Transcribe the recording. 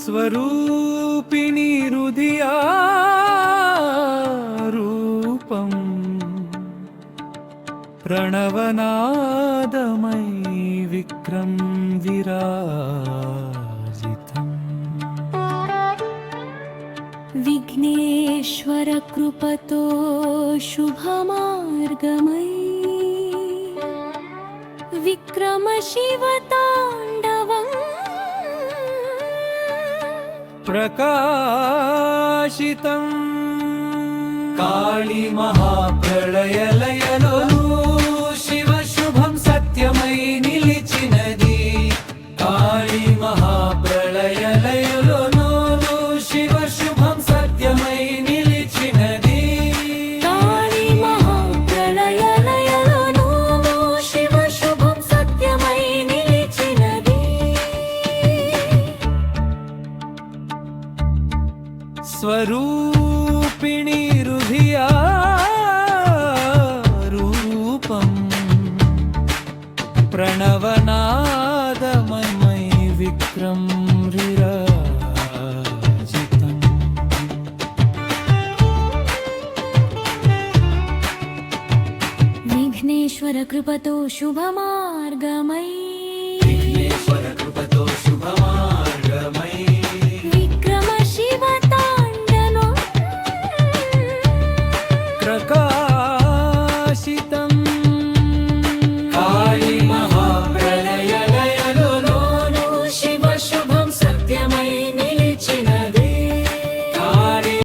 स्वरूपिणी हृदया रूपं प्रणवनादमयी विक्रम विराजितम्। विघ्नेश्वर कृपतो शुभमार्गमयी विक्रम शिवताण्डवम् प्रकाशितं काली महाप्रलयलयलोलु शिव शुभं सत्यमयी निलिचिनदी। काली महाप्रलयलयलोलु शिव शुभं सत्यमयी निलिचिनदी। काली महाप्रलयलयलोलु शिव शुभं सत्यमयी निलिचिनदी। स्वरूपिणी हृदया रूपं प्रणवनादमयी विक्रम विराजितम्। विघ्नेश्वर कृपतो शुभमार्गमयी